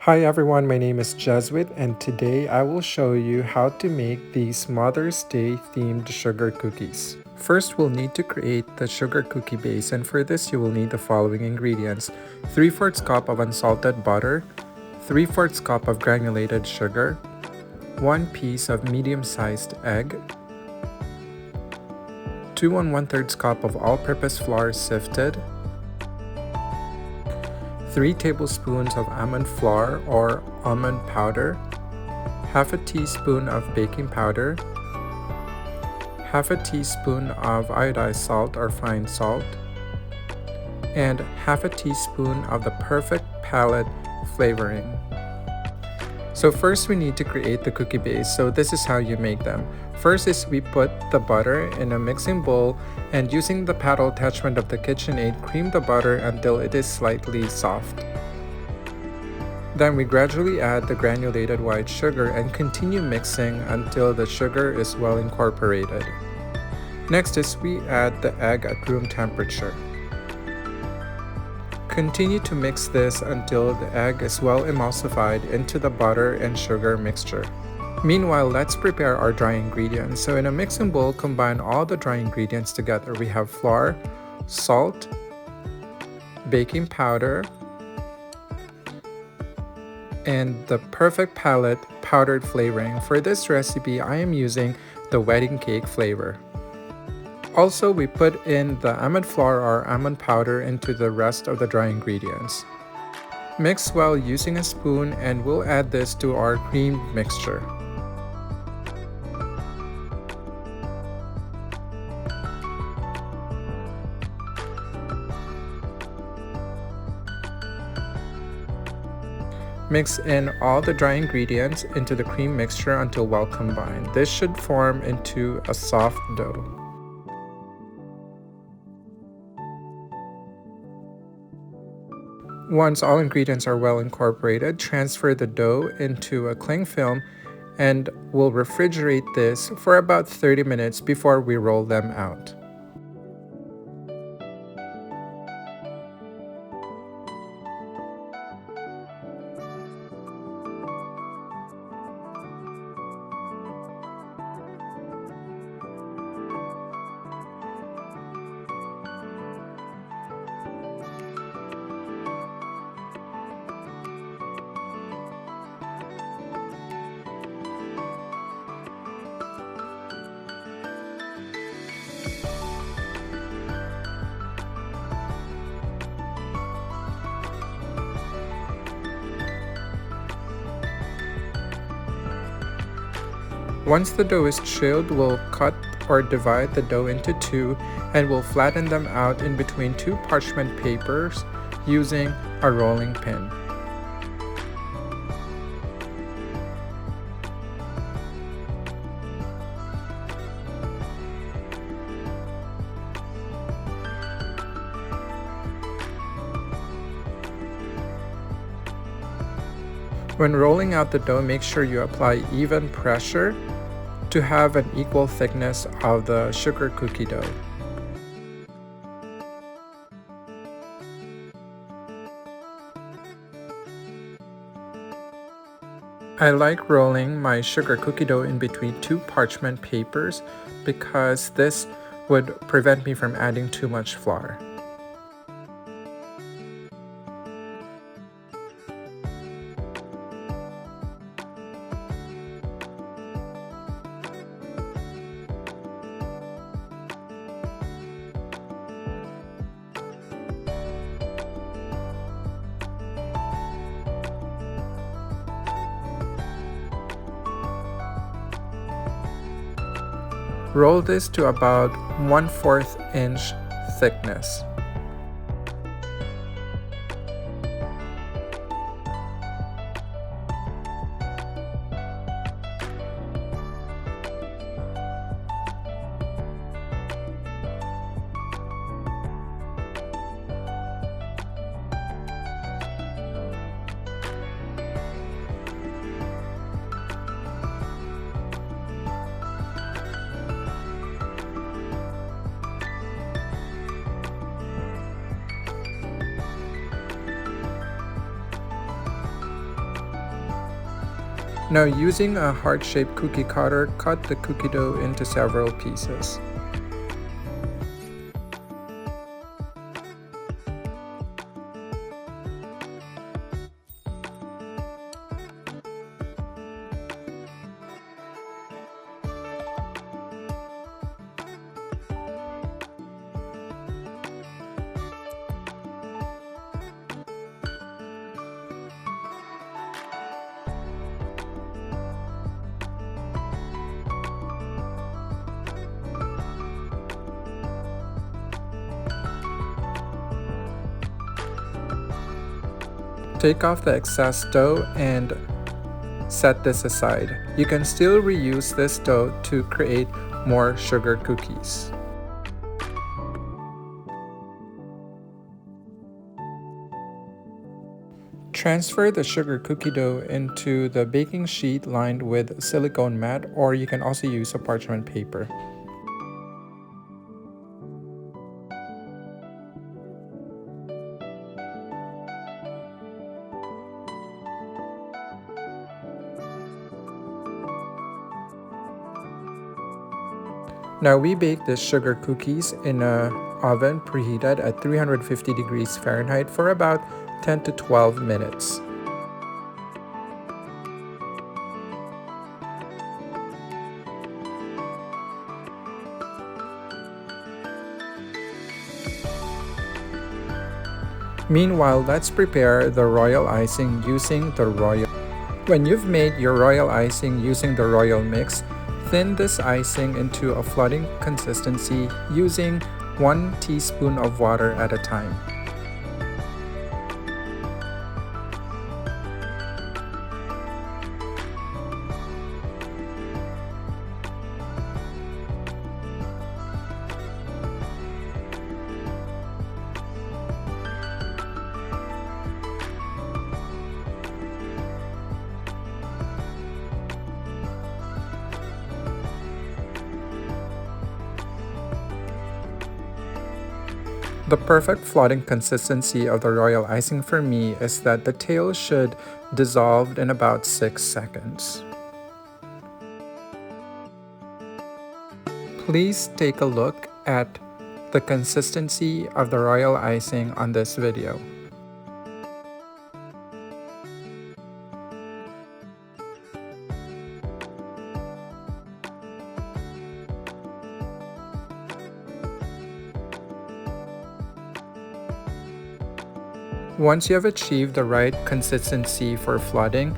Hi everyone, my name is Jesuit and today I will show you how to make these Mother's Day themed sugar cookies. First, we'll need to create the sugar cookie base, and for this you will need the following ingredients: 3/4 cup of unsalted butter, 3/4 cup of granulated sugar, 1 piece of medium-sized egg, 2 1/3 cup of all-purpose flour sifted, 3 tablespoons of almond flour or almond powder, half a teaspoon of baking powder, half a teaspoon of iodized salt or fine salt, and half a teaspoon of the perfect palate flavoring. So first we need to create the cookie base, so this is how you make them. First is we put the butter in a mixing bowl and using the paddle attachment of the KitchenAid, cream the butter until it is slightly soft. Then we gradually add the granulated white sugar and continue mixing until the sugar is well incorporated. Next is we add the egg at room temperature. Continue to mix this until the egg is well emulsified into the butter and sugar mixture. Meanwhile, let's prepare our dry ingredients. So in a mixing bowl, combine all the dry ingredients together. We have flour, salt, baking powder, and the perfect palate powdered flavoring. For this recipe, I am using the wedding cake flavor. Also, we put in the almond flour or almond powder into the rest of the dry ingredients. Mix well using a spoon and we'll add this to our creamed mixture. Mix in all the dry ingredients into the cream mixture until well combined. This should form into a soft dough. Once all ingredients are well incorporated, transfer the dough into a cling film and we'll refrigerate this for about 30 minutes before we roll them out. Once the dough is chilled, we'll cut or divide the dough into two and we'll flatten them out in between two parchment papers using a rolling pin. When rolling out the dough, make sure you apply even pressure to have an equal thickness of the sugar cookie dough. I like rolling my sugar cookie dough in between two parchment papers because this would prevent me from adding too much flour. Roll this to about 1/4 inch thickness. Now using a heart-shaped cookie cutter, cut the cookie dough into several pieces. Take off the excess dough and set this aside. You can still reuse this dough to create more sugar cookies. Transfer the sugar cookie dough into the baking sheet lined with silicone mat, or you can also use a parchment paper. Now we bake the sugar cookies in an oven preheated at 350 degrees Fahrenheit for about 10 to 12 minutes. Meanwhile, let's prepare the royal icing using the royal. When you've made your royal icing using the royal mix, thin this icing into a flooding consistency using 1 teaspoon of water at a time. The perfect flooding consistency of the royal icing for me is that the tail should dissolve in about 6 seconds. Please take a look at the consistency of the royal icing on this video. Once you have achieved the right consistency for flooding,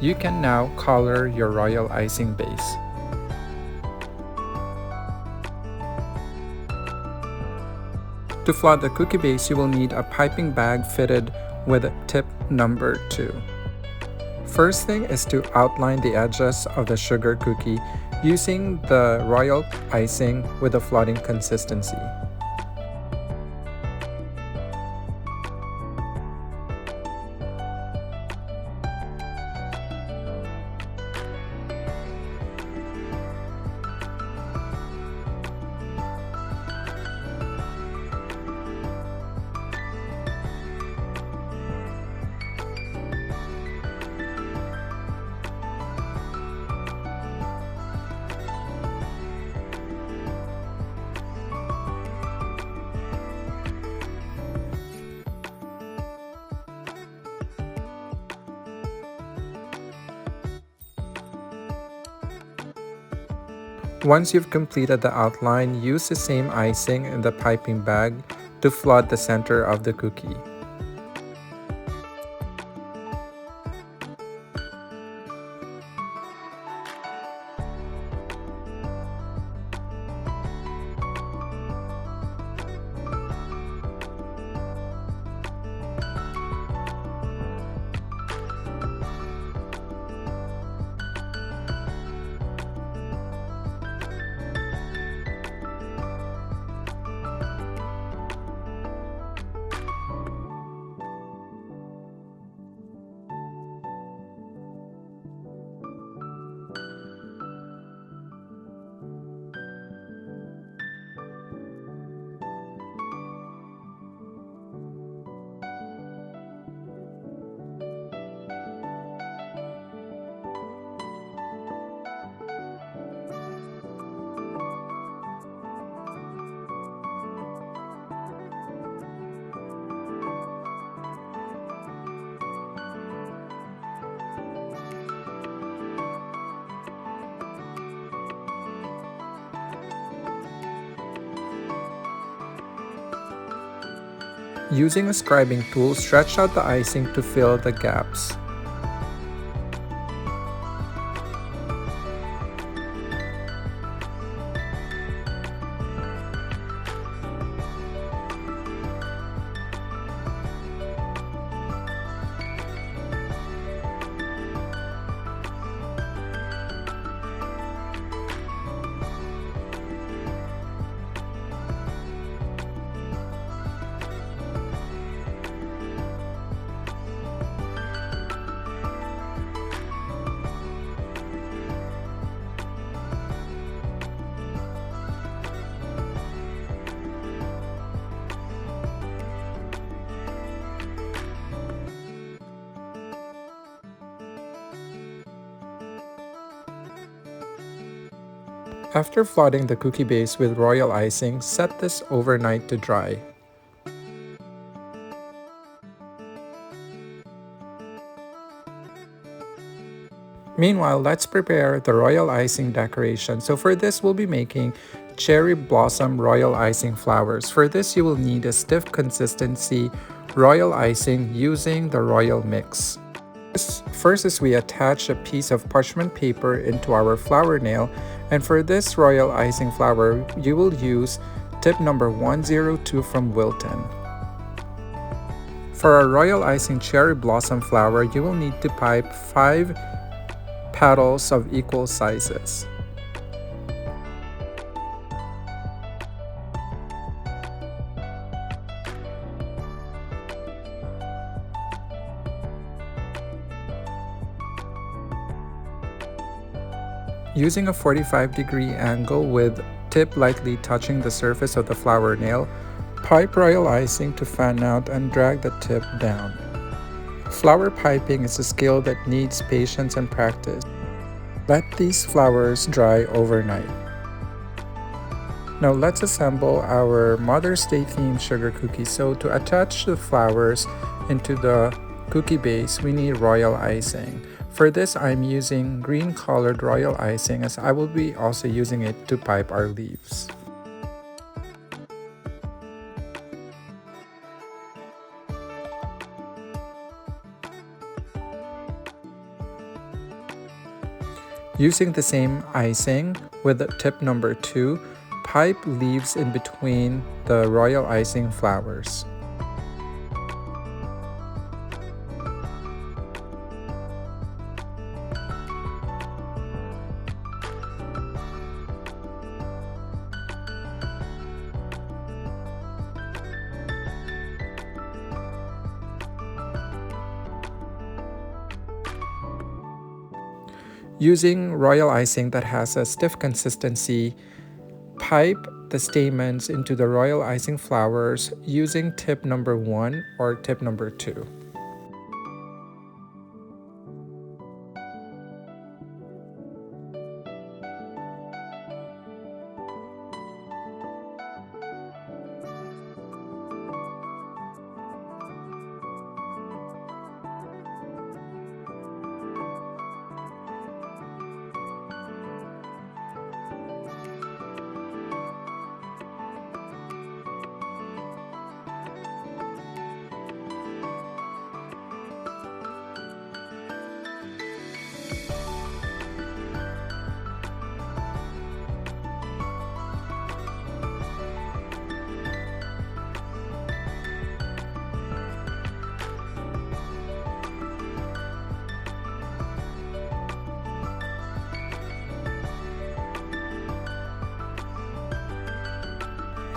you can now color your royal icing base. To flood the cookie base, you will need a piping bag fitted with tip number 2. First thing is to outline the edges of the sugar cookie using the royal icing with a flooding consistency. Once you've completed the outline, use the same icing in the piping bag to flood the center of the cookie. Using a scribing tool, stretch out the icing to fill the gaps. After flooding the cookie base with royal icing, set this overnight to dry. Meanwhile, let's prepare the royal icing decoration. So for this, we'll be making cherry blossom royal icing flowers. For this, you will need a stiff consistency royal icing using the royal mix. First is we attach a piece of parchment paper into our flower nail, and for this royal icing flower, you will use tip number 102 from Wilton. For our royal icing cherry blossom flower, you will need to pipe 5 petals of equal sizes. Using a 45-degree angle with tip lightly touching the surface of the flower nail, pipe royal icing to fan out and drag the tip down. Flower piping is a skill that needs patience and practice. Let these flowers dry overnight. Now let's assemble our Mother's Day themed sugar cookies. So to attach the flowers into the cookie base, we need royal icing. For this, I'm using green colored royal icing, as I will be also using it to pipe our leaves. Using the same icing with tip number 2, pipe leaves in between the royal icing flowers. Using royal icing that has a stiff consistency, pipe the stamens into the royal icing flowers using tip number 1 or tip number 2.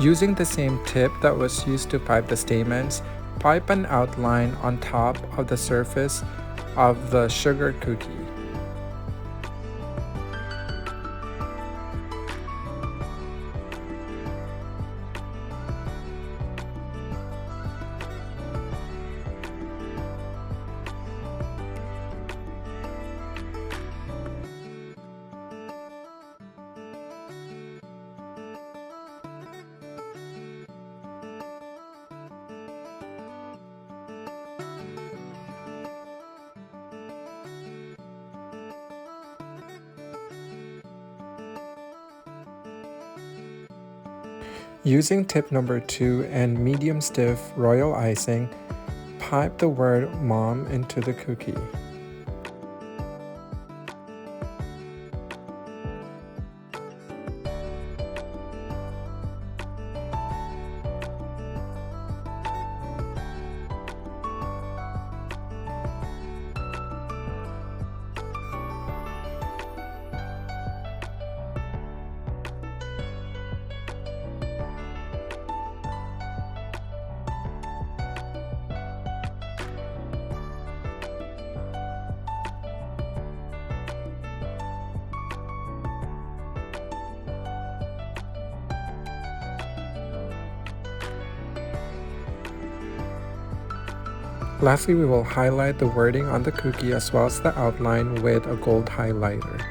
Using the same tip that was used to pipe the stamens, pipe an outline on top of the surface of the sugar cookie. Using tip number 2 and medium stiff royal icing, pipe the word mom into the cookie. Lastly, we will highlight the wording on the cookie as well as the outline with a gold highlighter.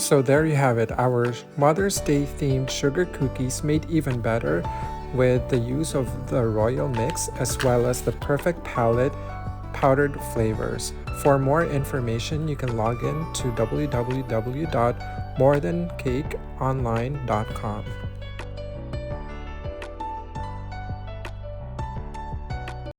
So there you have it, our Mother's Day themed sugar cookies made even better with the use of the royal mix as well as the perfect palette powdered flavors. For more information, you can log in to www.morethancakeonline.com.